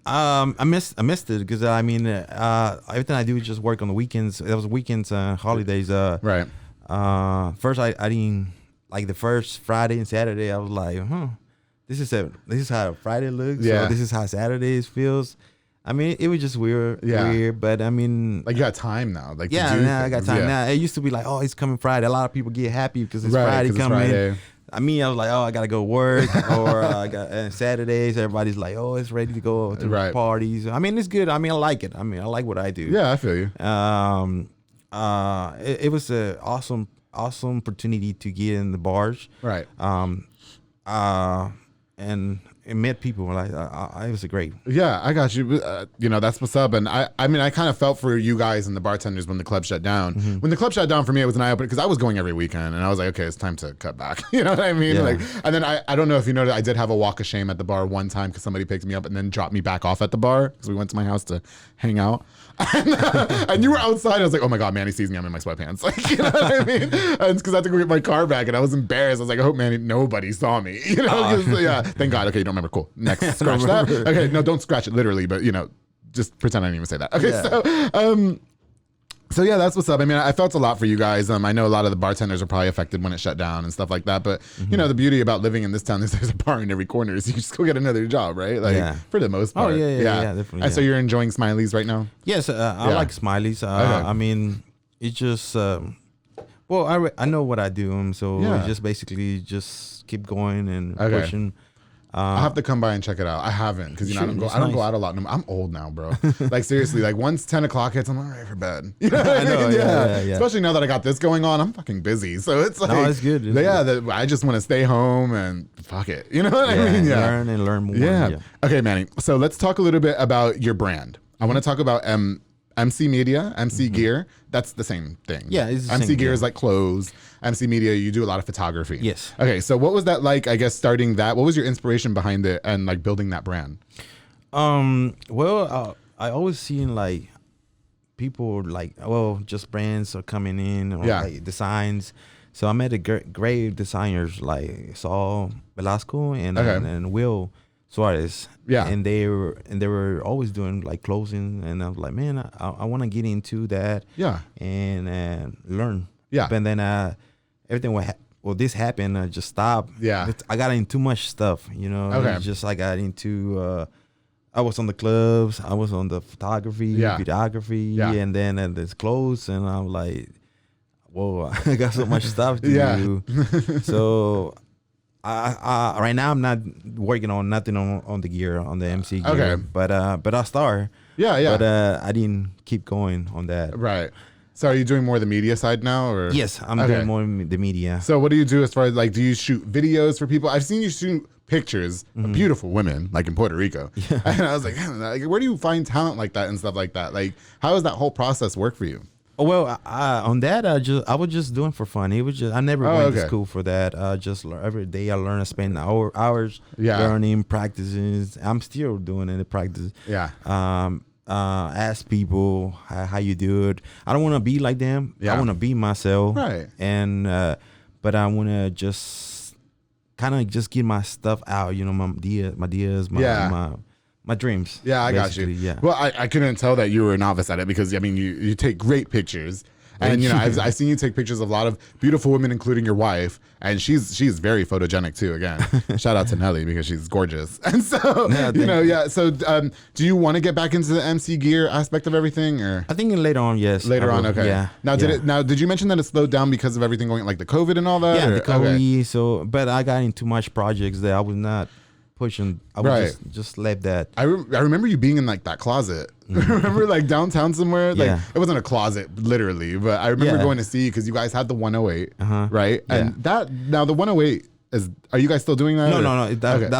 I missed it because I mean, everything I do is just work on the weekends. There was weekends, holidays. Right. First, I didn't like the first Friday and Saturday. I was like, This is how Friday looks. Yeah. So this is how Saturdays feels. I mean, it was just weird. But I mean, like you got time now. Like now I got time now. It used to be like, oh, it's coming Friday. A lot of people get happy because it's Friday coming. I was like, oh, I gotta go work, or and Saturdays everybody's like, oh, it's ready to go to the parties. I mean, it's good. I mean, I like it. I mean, I like what I do. Yeah, I feel you. It was an awesome opportunity to get in the bars. Right. And met people. Like, it was great. Yeah, I got you. That's what's up. And I mean, I kind of felt for you guys and the bartenders when the club shut down. Mm-hmm. When the club shut down, for me, it was an eye opener because I was going every weekend, and I was like, okay, it's time to cut back. You know what I mean? Yeah. And then I don't know if you know that I did have a walk of shame at the bar one time because somebody picked me up and then dropped me back off at the bar because we went to my house to hang out. And you were outside. I was like, oh my God, Manny sees me. I'm in my sweatpants. Like, you know what I mean? And it's because I had to go get my car back, and I was embarrassed. I was like, I hope nobody saw me. You know? Yeah. Thank God. Okay, you don't remember. Cool. Next, scratch that. Okay, no, don't scratch it literally, but just pretend I didn't even say that. Okay, yeah. So yeah, that's what's up. I mean, I felt a lot for you guys. I know a lot of the bartenders are probably affected when it shut down and stuff like that. But the beauty about living in this town is there's a bar in every corner, so you just go get another job, right? Like for the most part. Oh yeah, definitely. And so you're enjoying Smiley's right now? Yes, I like Smiley's. Okay. I mean, it's just well, I know what I do, so just basically just keep going and pushing. I'll have to come by and check it out. I haven't because I don't go out a lot. I'm old now, bro. Like seriously, like once 10 o'clock hits, I'm all right for bed. You know what I mean? Yeah. Especially now that I got this going on, I'm fucking busy. So it's like, it's good. I just want to stay home and fuck it. You know what I mean? Yeah. Learn more. Yeah. Okay, Manny. So let's talk a little bit about your brand. I want to talk about MC Media, MC Gear. That's the same thing. Yeah, it's the MC same Gear is like clothes. MC Media, you do a lot of photography. Yes. Okay, so what was that like, I guess, starting that? What was your inspiration behind it and like building that brand? Well, I always seen like people like, just brands are coming in or like designs. So I met a great designers like Saul Velasco and Will Suarez. Yeah. And they were always doing like clothing, and I was like, man, I want to get into that. Yeah. And learn. Yeah. But then everything this happened, I just stopped. Yeah. I got into too much stuff, Okay. Just I got into I was on the clubs, I was on the photography, videography, and then there's clothes, and I'm like, whoa, I got so much stuff to do. So I right now I'm not working on nothing on the gear, on the MC gear. Okay. But I start. Yeah. But I didn't keep going on that. Right. So are you doing more the media side now, or? Yes, I'm doing more the media. So what do you do as far as like, do you shoot videos for people? I've seen you shoot pictures of beautiful women, like in Puerto Rico. Yeah. And I was like, where do you find talent like that and stuff like that? Like, how does that whole process work for you? Well, on that, I was just doing for fun. It was just, I never went to school for that. Every day I learn. I spend hours learning, practices. I'm still doing it, practice. Yeah. Ask people how you do it. I don't want to be like them. I want to be myself. Right. And but I want to just kind of just get my stuff out. My ideas, my dreams. Yeah, I got you. Yeah. Well, I couldn't tell that you were a novice at it because I mean you take great pictures. And I've seen you take pictures of a lot of beautiful women, including your wife, and she's very photogenic too. Again, shout out to Nelly because she's gorgeous. And so So do you want to get back into the MC gear aspect of everything, or? I think later on, yes. Later on, okay. Yeah. Now did you mention that it slowed down because of everything going like the COVID and all that? Yeah, the COVID. Okay. So, but I got into too much projects that I was not pushing. I would just left that. I remember you being in like that closet. Remember like downtown somewhere? Like it wasn't a closet literally, but I remember going to see you because you guys had the 108, right? Yeah. And now the 108 are you guys still doing that? No.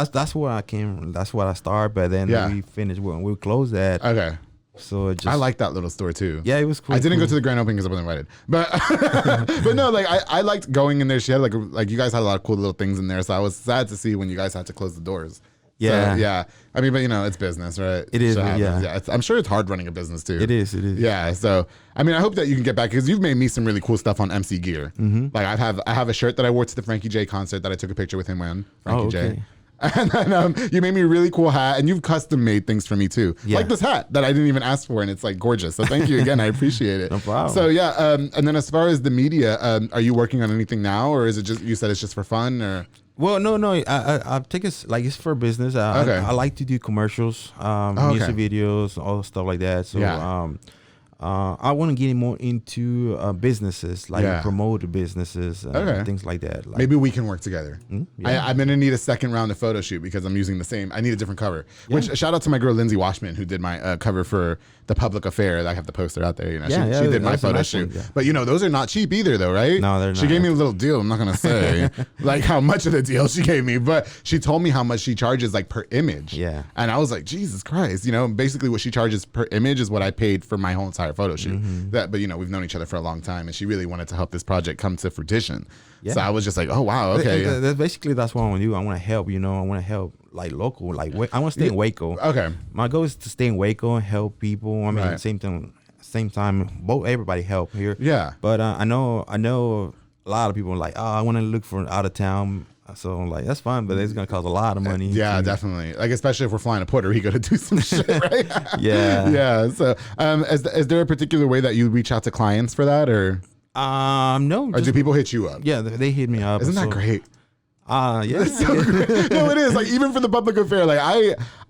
That's where I came. That's what I started. But then we finished when we closed that. Okay. So I like that little store too. Yeah, it was cool. I didn't go to the grand opening because I wasn't invited, but no, like I liked going in there. She had like you guys had a lot of cool little things in there, so I was sad to see when you guys had to close the doors. Yeah, so, yeah. I mean, but it's business, right? It is. Yeah. I'm sure it's hard running a business too. It is. Yeah. So I mean, I hope that you can get back because you've made me some really cool stuff on MC gear. Mm-hmm. Like I have a shirt that I wore to the Frankie J concert that I took a picture with him in. Frankie J. And then you made me a really cool hat, and you've custom made things for me too. Yeah. Like this hat that I didn't even ask for, and it's like gorgeous. So thank you again. I appreciate it. No problem. So yeah, and then as far as the media, are you working on anything now, or is it just you said it's just for fun, or? Well, no. I take it like it's for business. I like to do commercials, music videos, all stuff like that. So I want to get more into businesses, like promote businesses, things like that. Like, maybe we can work together. Yeah. I'm gonna need a second round of photo shoot because I'm using the same. I need a different cover. Which shout out to my girl Lindsay Washman who did my cover for the Public Affair. I have the poster out there. You know, she did my photo shoot. Yeah. But you know, those are not cheap either, though, right? No, they're not. She gave me a little deal. I'm not gonna say like how much of the deal she gave me, but she told me how much she charges like per image. Yeah. And I was like, Jesus Christ, you know, basically what she charges per image is what I paid for my whole entire photo shoot. But you know, we've known each other for a long time, and she really wanted to help this project come to fruition. Yeah. So I was just like, oh wow, okay. That's what I want to do. I want to help. You know, I want to help like local. Like I want to stay in Waco. Okay. My goal is to stay in Waco and help people. I mean, same time, everybody help here. Yeah. But I know a lot of people are like, oh, I want to look for out of town. So I'm like, that's fine, but it's gonna cost a lot of money. Yeah, definitely. Like especially if we're flying to Puerto Rico to do some shit, right? Yeah. Yeah. So, is there a particular way that you reach out to clients for that, or no? Or do people hit you up? Yeah, they hit me up. Isn't that great? Yeah. It's so great. No, it is. Like even for the Public Affair, like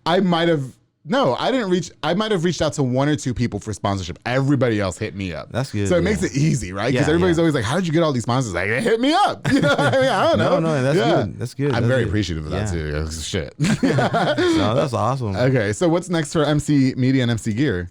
I might have. No, I didn't reach. I might have reached out to 1 or 2 people for sponsorship. Everybody else hit me up. That's good. So it makes it easy, right? Because everybody's always like, "How did you get all these sponsors?" Like, they hit me up. You know, I mean, I don't know. No, that's good. That's good. I'm very appreciative of that too. Shit. No, that's awesome. Okay, so what's next for MC Media and MC Gear?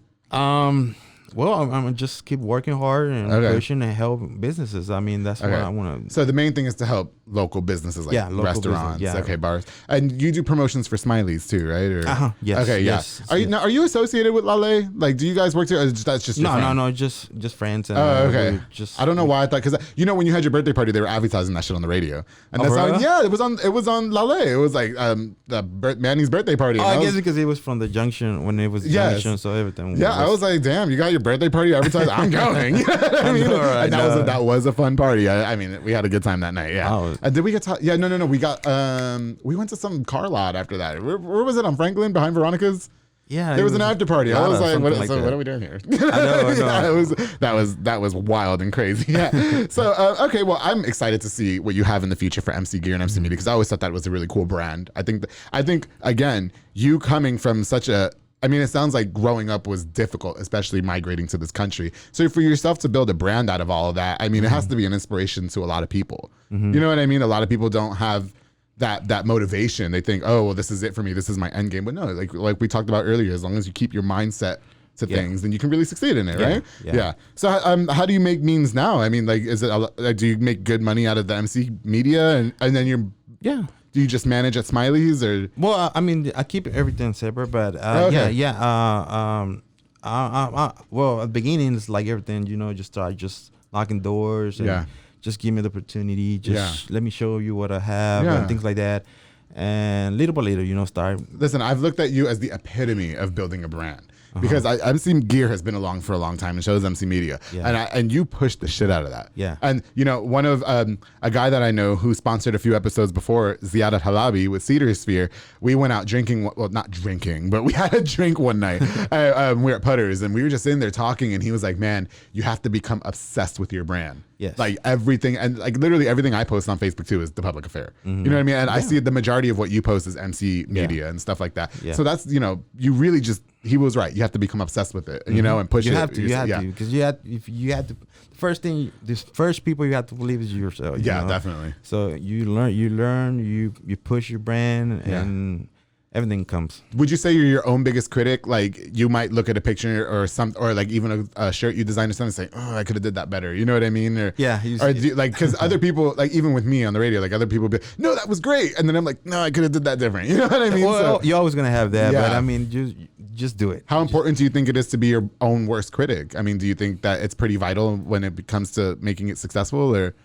Well, I'm gonna just keep working hard and pushing and help businesses. I mean, that's what I want to. So the main thing is to help local businesses, like local restaurants, business, bars, and you do promotions for Smileys too, right? Or, Yes. Okay, yes. Are you associated with Lale? Like, do you guys work together? Or that's just your friend? No, just friends. And, okay. I don't know why I thought, because you know when you had your birthday party, they were advertising that shit on the radio, and that's how, it was on Lale. It was like Manny's birthday party. I guess because it was from the Junction when it was Junction, so everything. Yeah, I was like, damn, you got your birthday party advertised. I'm going. You know what I mean? And that was a fun party. I mean, we had a good time that night. Yeah. Did we get to? Yeah, no. We got. We went to some car lot after that. Where was it, on Franklin behind Veronica's? Yeah, there was an after party. I was like, what are we doing here? I know. Yeah, that was wild and crazy. Yeah. So okay, well, I'm excited to see what you have in the future for MC Gear and MC Media, because I always thought that was a really cool brand. I think again, you coming from such a, I mean, it sounds like growing up was difficult, especially migrating to this country. So for yourself to build a brand out of all of that, I mean, it has to be an inspiration to a lot of people. You know what I mean? A lot of people don't have that motivation. They think, oh, well, this is it for me. This is my end game. But no, like we talked about earlier, as long as you keep your mindset to things, then you can really succeed in it, right? Yeah. So how do you make means now? I mean, like, is it do you make good money out of the MC Media and then you're do you just manage at Smiley's, or? Well, I mean, I keep everything separate, but well, at the beginning, it's like everything, you know, just start knocking doors and just give me the opportunity, let me show you what I have and things like that. And little by little, you know, start. Listen, I've looked at you as the epitome of building a brand. Because MC Gear has been along for a long time, and so has MC Media, and you pushed the shit out of that. Yeah. And you know, one of a guy that I know who sponsored a few episodes before, Ziad Halabi with Cedar Sphere. We went out drinking. Well, not drinking, but we had a drink one night. We were at Putters, and we were just in there talking, and he was like, "Man, you have to become obsessed with your brand." Yes. Like everything, and like literally everything I post on Facebook too is the Public Affair. You know what I mean? And I see the majority of what you post is MC Media and stuff like that. Yeah. So that's, you know, you really just, he was right. You have to become obsessed with it, you know, and push it. You have to, because you have to. The first people you have to believe is yourself. You know? Definitely. So you learn, you push your brand, and everything comes. Would you say you're your own biggest critic? Like, you might look at a picture or like even a shirt you designed or something and say, oh, I could have did that better. You know what I mean? Or because other people, like even with me on the radio, like other people be, no, that was great. And then I'm like, no, I could have did that different. You know what I mean? Well, you're always going to have that, but I mean, just do it. How important do you think it is to be your own worst critic? I mean, do you think that it's pretty vital when it comes to making it successful, or?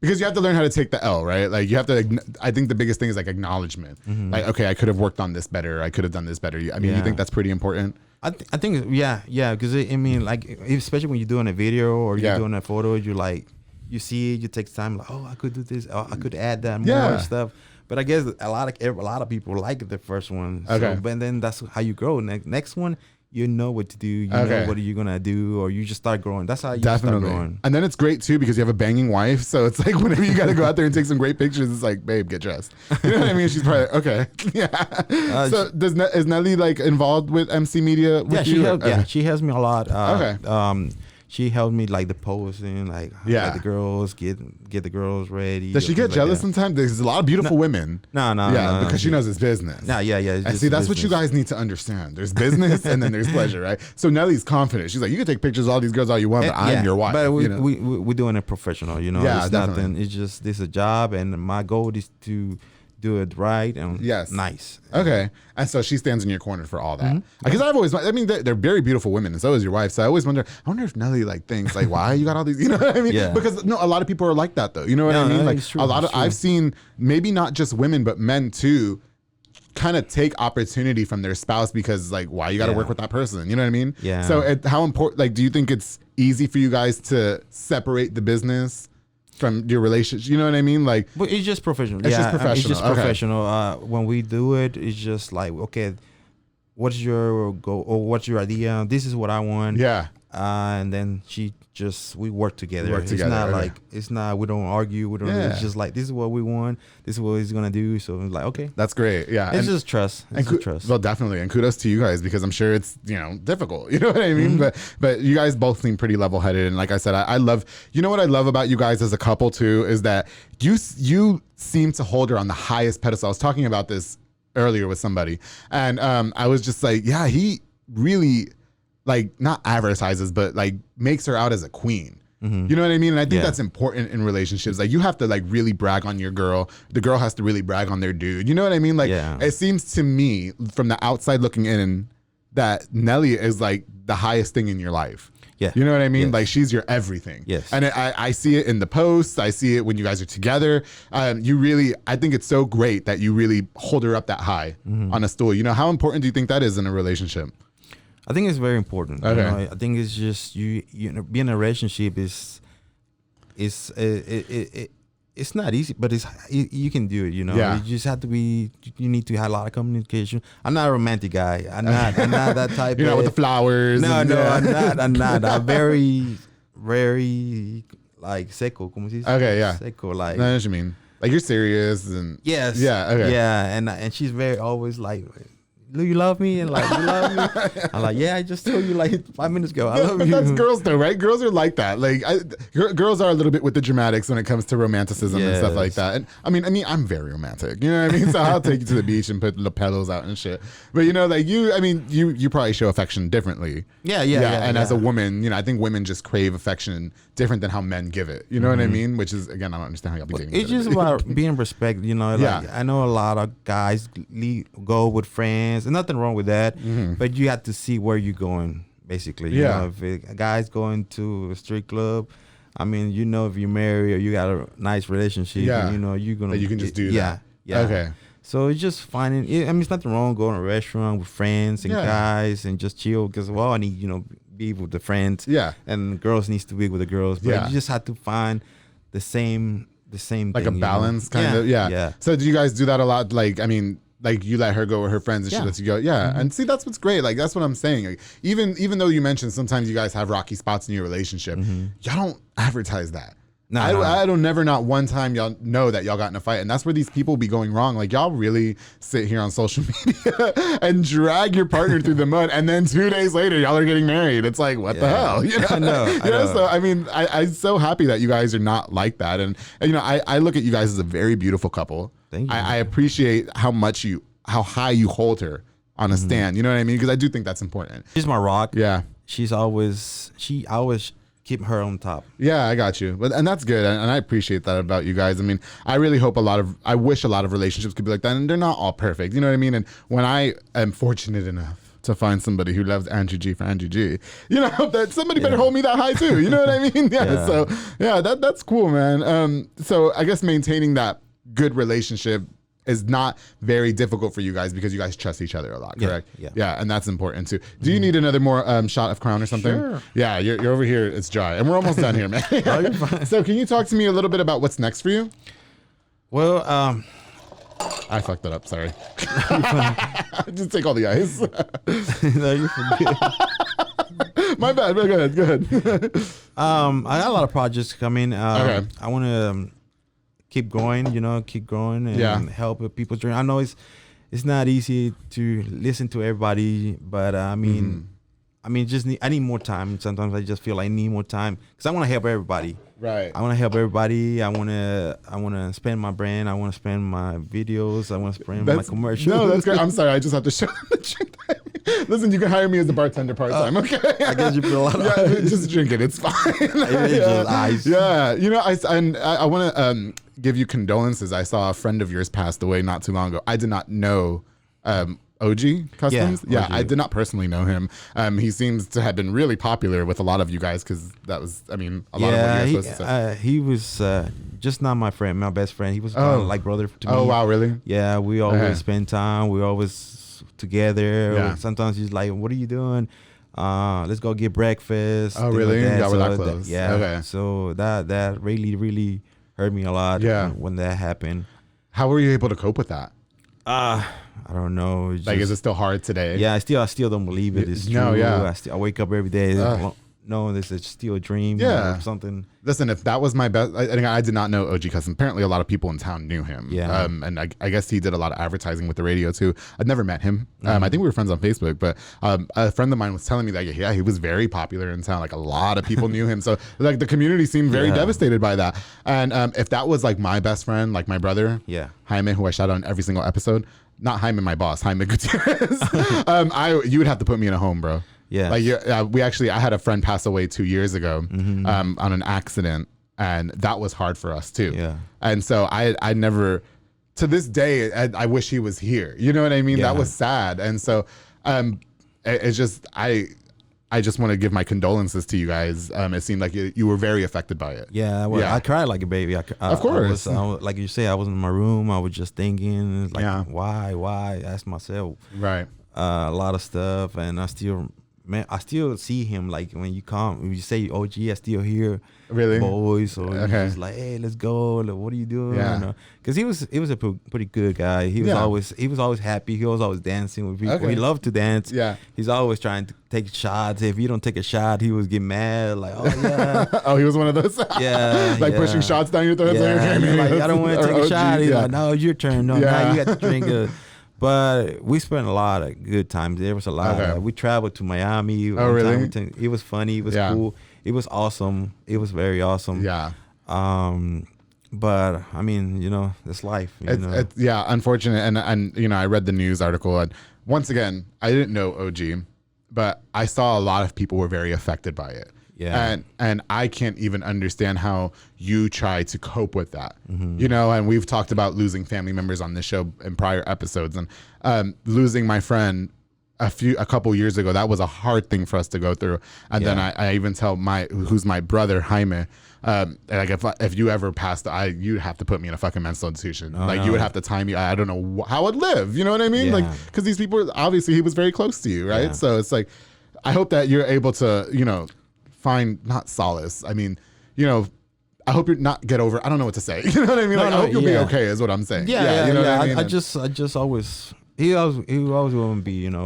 Because you have to learn how to take the L, right? Like you have to, I think the biggest thing is like acknowledgement. Like, okay, I could have worked on this better. I could have done this better. I mean, you think that's pretty important? I think, because I mean, like, especially when you're doing a video or you're doing a photo, you like, you see it, you take time, like, oh, I could do this. Oh, I could add that more stuff. But I guess a lot of people like the first one. Okay. So, but then that's how you grow. Next one, you know what to do. You know what you're gonna do, or you just start growing. That's how you start growing. And then it's great too because you have a banging wife, so it's like whenever you got to go out there and take some great pictures, it's like, babe, get dressed. You know what I mean? She's probably okay. Yeah. So is Nelly like involved with MC Media? With you? She helps me a lot. She helped me like the posing, like the girls get the girls ready. Does she get jealous sometimes? There's a lot of beautiful women. No, because she knows it's business. Yeah. And see, that's what you guys need to understand. There's business and then there's pleasure, right? So Nelly's confident. She's like, you can take pictures of all these girls all you want, but I'm your wife. But we're doing it professional, you know. Yeah, it's definitely. nothing. It's just this is a job, and my goal is to do it right and nice. Okay. And so she stands in your corner for all that. Because I've always, I mean, they're very beautiful women, and so is your wife. So I always wonder if Nelly like thinks like, why you got all these, you know what I mean? Yeah. Because a lot of people are like that though. You know what I mean? Like true, a lot of, I've seen maybe not just women, but men too, kind of take opportunity from their spouse because like, why you got to work with that person? You know what I mean? Yeah. So how important, like, do you think it's easy for you guys to separate the business from your relationship? You know what I mean? Like, but it's just professional. It's just professional. It's just professional. When we do it, it's just like, okay, what's your goal or what's your idea? This is what I want. Yeah. And then we work together. It's not like, we don't argue. It's just like, this is what we want. This is what he's going to do. So it's like, okay. That's great. Yeah. It's just trust. Trust. Well, definitely. And kudos to you guys because I'm sure it's, difficult. You know what I mean? But you guys both seem pretty level headed. And like I said, I love, what I love about you guys as a couple too, is that you seem to hold her on the highest pedestal. I was talking about this earlier with somebody and I was just like, yeah, he really like not advertises, but like makes her out as a queen. You know what I mean? And I think that's important in relationships. Like you have to like really brag on your girl. The girl has to really brag on their dude. You know what I mean? Like it seems to me from the outside looking in that Nelly is like the highest thing in your life. Yeah. You know what I mean? Yes. Like she's your everything. Yes. And I see it in the posts. I see it when you guys are together. I think it's so great that you really hold her up that high on a stool. How important do you think that is in a relationship? I think it's very important. Okay. I think it's just being in a relationship is it's not easy, but you can do it. You just have to be. You need to have a lot of communication. I'm not a romantic guy. I'm not that type. You're not with the flowers. No, I'm not. I'm very like seco. ¿Cómo se dice? Okay, yeah. Seco, like. I know what you mean. Like you're serious and. Yes. Yeah. Okay. Yeah, and she's very always like, do you love me? And like, you love me? I'm like, yeah, I just told you like 5 minutes ago. I love you. That's girls though, right? Girls are like that. Like girls are a little bit with the dramatics when it comes to romanticism and stuff like that. And I mean, I'm very romantic. You know what I mean? So I'll take you to the beach and put the pillows out and shit. But like you probably show affection differently. Yeah. And as a woman, I think women just crave affection different than how men give it. You know what I mean? Which is, again, I don't understand how y'all be dating. It's just about being respect. I know a lot of guys go with friends. And nothing wrong with that, but you have to see where you're going, basically. If a guy's going to a strip club, I mean, if you're married or you got a nice relationship, you're gonna. You can just do that. Yeah. Okay. So it's just finding. I mean, it's nothing wrong going to a restaurant with friends and guys and just chill because I need be with the friends. Yeah. And girls needs to be with the girls, but you just have to find the same like thing, a balance kind of. Yeah. So do you guys do that a lot? Like you let her go with her friends and she lets you go. Yeah. And see, that's what's great. Like, that's what I'm saying. Like, even though you mentioned sometimes you guys have rocky spots in your relationship, y'all don't advertise that. No, I don't never not one time y'all know that y'all got in a fight. And that's where these people be going wrong. Like y'all really sit here on social media and drag your partner through the mud. And then 2 days later, y'all are getting married. It's like, what the hell? I know. So, I mean, I'm so happy that you guys are not like that. And I look at you guys as a very beautiful couple. Thank you. I appreciate how high you hold her on a stand. You know what I mean? Because I do think that's important. She's my rock. Yeah. She always keep her on top. Yeah, I got you. And that's good. And I appreciate that about you guys. I mean, I really hope I wish a lot of relationships could be like that. And they're not all perfect. You know what I mean? And when I am fortunate enough to find somebody who loves Andrew G for Andrew G, that somebody better hold me that high too. You know what I mean? Yeah. So yeah, that's cool, man. So I guess maintaining that good relationship is not very difficult for you guys because you guys trust each other a lot, correct? Yeah, and that's important too. Do you need another more shot of Crown or something? Sure. Yeah, you're over here. It's dry, and we're almost done here, man. Oh, you're fine. So can you talk to me a little bit about what's next for you? Well, I fucked it up. Sorry. Just take all the ice. No, you forget. My bad. Go ahead. I got a lot of projects coming. Okay. I want to keep growing and help people's dream. I know it's not easy to listen to everybody, but I mean, I need more time. Sometimes I just feel like I need more time because I want to help everybody. Right. I want to help everybody. I want to spend my brand. I want to spend my videos. I want to spend my commercials. No, that's great. I'm sorry. I just have to show them the drink. Listen, you can hire me as a bartender part-time, okay? I guess you feel a lot of just drink it. It's fine. It's just ice. Yeah. You know, I want to give you condolences. I saw a friend of yours passed away not too long ago. I did not know OG Customs. Yeah, OG. I did not personally know him. He seems to have been really popular with a lot of you guys because that was, I mean, a lot of what you're supposed to say. He was just not my friend, my best friend. He was like brother to me. Oh, wow, really? Yeah, we always spend time. We always together. Yeah. Sometimes he's like, what are you doing? Let's go get breakfast. Oh, really? Like Yeah, we're that close. Yeah. Okay. So that really hurt me a lot when that happened. How were you able to cope with that? I don't know. Is it still hard today? Yeah, I still don't believe it. It's true. No, yeah. I wake up every day. No, this is still a dream. Yeah. Or something. Listen, if that was my best, I did not know OG Customs. Apparently, a lot of people in town knew him. Yeah. And I guess he did a lot of advertising with the radio too. I'd never met him. I think we were friends on Facebook, but a friend of mine was telling me that he was very popular in town. Like a lot of people knew him. So like the community seemed very devastated by that. And if that was like my best friend, like my brother, Jaime, who I shout out on every single episode, not Jaime, my boss, Jaime Gutierrez, you would have to put me in a home, bro. Yeah. Like I had a friend pass away 2 years ago on an accident, and that was hard for us too. Yeah. And so I never, to this day, I wish he was here. You know what I mean? Yeah. That was sad. And so it's just, I just want to give my condolences to you guys. It seemed like you were very affected by it. Yeah, I cried like a baby. Of course. I was, like you say, I was in my room. I was just thinking, like, why? I asked myself a lot of stuff, and I still see him. Like when you say OG, I still hear boys. So he's just like, hey, let's go. Like, what are you doing? Yeah. Because he was a pretty good guy. He was always happy. He was always dancing with people. Okay. He loved to dance. Yeah. He's always trying to take shots. If you don't take a shot, he would get mad. Like, oh yeah. Oh, he was one of those. Yeah. Like pushing shots down your throat. Like, I don't want to take a shot. He's like, no, it's your turn. No, now you got to drink it. But we spent a lot of good times. There was a lot. We traveled to Miami. Oh, really? It was funny. It was cool. It was awesome. It was very awesome. Yeah. But I mean, it's life. It's unfortunate. And I read the news article, and once again, I didn't know OG, but I saw a lot of people were very affected by it. Yeah. And I can't even understand how you try to cope with that. And we've talked about losing family members on this show in prior episodes, and losing my friend a couple years ago, that was a hard thing for us to go through. And then I even tell who's my brother, Jaime, like if you ever passed, you'd have to put me in a fucking mental institution. You would have to tie me. I don't know how I'd live. You know what I mean? Like, because these people, obviously he was very close to you, right? Yeah. So it's like, I hope that you're able to, find not solace. I mean, I hope you're not get over. I don't know what to say. You know what I mean? I hope you'll be okay. Is what I'm saying. Yeah. You know what I mean? I just always. He always going to be, my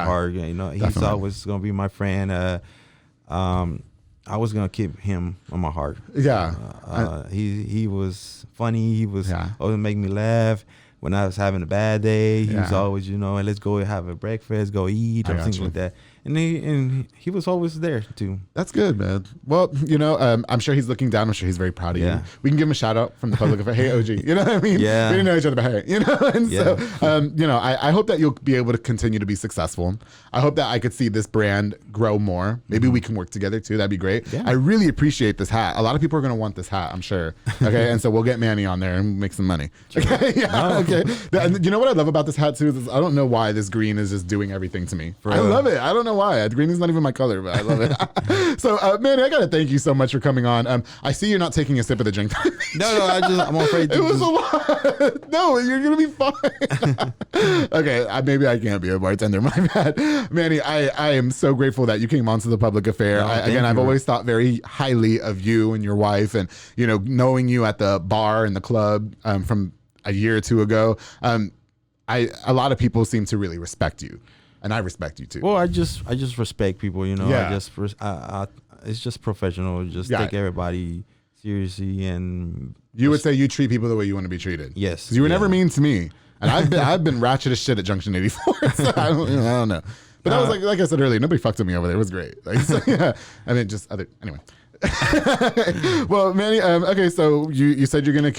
heart. He's definitely. Always going to be my friend. I was going to keep him on my heart. Yeah. He was funny. He was always make me laugh. When I was having a bad day, he was always, let's go have a breakfast, go eat, or things like that. And he was always there too. That's good, man. Well, I'm sure he's looking down. I'm sure he's very proud of you. We can give him a shout out from the public of, hey, OG. You know what I mean? Yeah. We didn't know each other, but hey, And so, I hope that you'll be able to continue to be successful. I hope that I could see this brand grow more. Maybe we can work together too. That'd be great. Yeah. I really appreciate this hat. A lot of people are going to want this hat, I'm sure. Okay. And so we'll get Manny on there and make some money. Sure. Okay. Okay. And you know what I love about this hat too? Is I don't know why this green is just doing everything to me. I love it. I don't know why. Green is not even my color, but I love it. So, Manny, I gotta thank you so much for coming on. I see you're not taking a sip of the drink. No, I'm afraid to. It was a lot. No, you're gonna be fine. Okay, maybe I can't be a bartender. My bad, Manny. I am so grateful that you came onto the public affair. I've always thought very highly of you and your wife, and knowing you at the bar and the club from a year or two ago. A lot of people seem to really respect you, and I respect you too. Well, I just respect people, you know. Yeah. It's just professional. Just take everybody seriously, and you would say you treat people the way you want to be treated. Yes, 'cause you were never mean to me, and I've been ratchet as shit at Junction 84. So I don't know. But that was like I said earlier, nobody fucked with me over there. It was great. Like, so, yeah. I mean, just other anyway. Well, Manny, okay, so you said you're gonna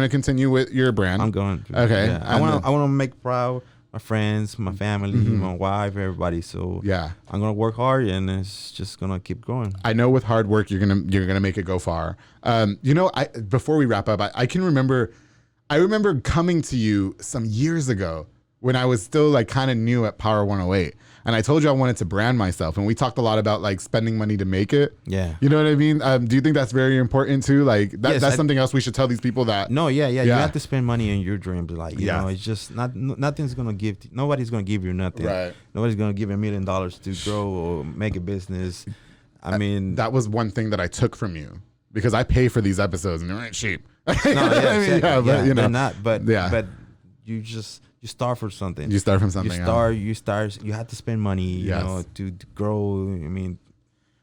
continue with your brand. I'm going to. Okay. Yeah. I want to make proud my friends, my family, my wife, everybody. So yeah, I'm gonna work hard, and it's just gonna keep growing. I know with hard work you're gonna make it go far. Before we wrap up, I can remember. I remember coming to you some years ago when I was still like kind of new at Power 108. And I told you I wanted to brand myself. And we talked a lot about like spending money to make it. Yeah. You know what I mean? Do you think that's very important too? Like that's something else we should tell these people that. No, yeah. You have to spend money in your dreams. Like, you know, it's just nobody's going to nobody's going to give you nothing. Right. Nobody's going to give you $1 million to grow or make a business. I mean. That was one thing that I took from you because I pay for these episodes and they aren't cheap. No, yeah, but you know. They're not, but you start for something. You start from something. You have to spend money, you know, to grow. I mean,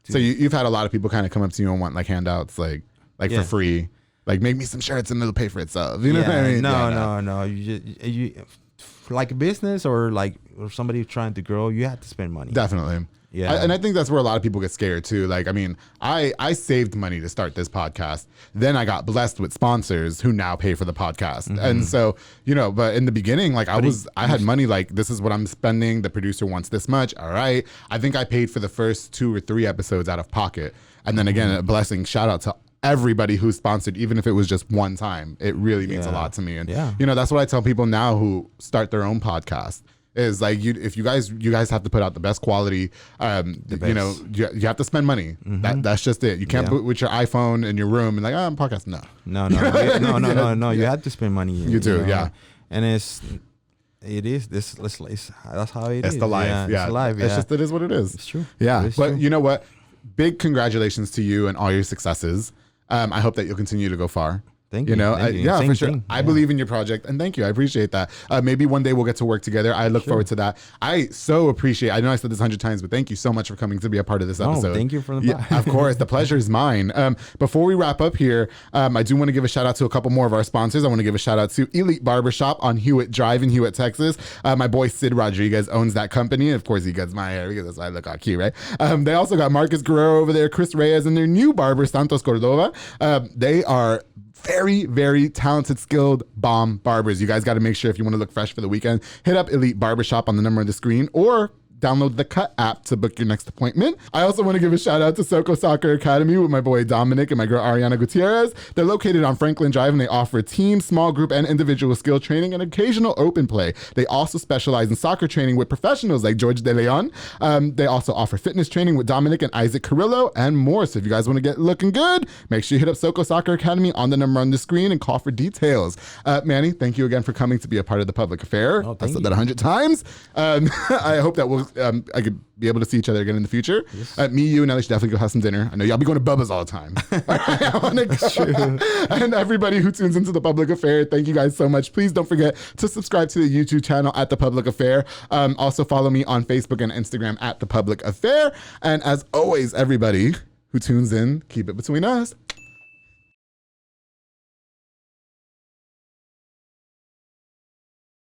so you've had a lot of people kind of come up to you and want like handouts, like for free, like make me some shirts and it'll pay for itself. You know what I mean? No. You like a business or somebody trying to grow, you have to spend money. Definitely. Yeah. And I think that's where a lot of people get scared too. Like, I mean, I saved money to start this podcast. Then I got blessed with sponsors who now pay for the podcast. Mm-hmm. And so, you know, but in the beginning, like I had money, like this is what I'm spending. The producer wants this much. All right. I think I paid for the first 2 or 3 episodes out of pocket. And then again, a blessing, shout out to everybody who sponsored, even if it was just one time. It really means a lot to me. And, you know, that's what I tell people now who start their own podcast. Is like if you guys have to put out the best quality, you know, you have to spend money. Mm-hmm. That's just it. You can't put with your iPhone in your room and like, I'm podcasting. No. You have to spend money. You do, yeah. And that's how it is. It's the life. It's the life. It's just, it is what it is. It's true. Yeah. But you know what? Big congratulations to you and all your successes. I hope that you'll continue to go far. Thank you. Yeah, for sure. I believe in your project, and thank you. I appreciate that. Maybe one day we'll get to work together. I look forward to that. I so appreciate. I know I said this 100 times, but thank you so much for coming to be a part of this episode. Thank you for the of course, the pleasure is mine. Before we wrap up here, I do want to give a shout out to a couple more of our sponsors. I want to give a shout out to Elite Barbershop on Hewitt Drive in Hewitt, Texas. My boy Sid Rodriguez owns that company. Of course, he cuts my hair because that's why I look all cute, right? They also got Marcus Guerrero over there, Chris Reyes, and their new barber Santos Cordova. They are very, very talented, skilled, bomb barbers. You guys got to make sure if you want to look fresh for the weekend, hit up Elite Barbershop on the number on the screen or download the Cut app to book your next appointment. I also want to give a shout out to Soko Soccer Academy with my boy Dominic and my girl Ariana Gutierrez. They're located on Franklin Drive and they offer team, small group, and individual skill training and occasional open play. They also specialize in soccer training with professionals like George De Leon. They also offer fitness training with Dominic and Isaac Carrillo and more. So if you guys want to get looking good, make sure you hit up Soko Soccer Academy on the number on the screen and call for details. Manny, thank you again for coming to be a part of the public affair. I've said that 100 times. I hope that I could be able to see each other again in the future. Yes. Me, you, and Ellie should definitely go have some dinner. I know y'all be going to Bubba's all the time. I want to go. That's true. And everybody who tunes into the Public Affair, thank you guys so much. Please don't forget to subscribe to the YouTube channel at The Public Affair. Also follow me on Facebook and Instagram at The Public Affair. And as always, everybody who tunes in, keep it between us.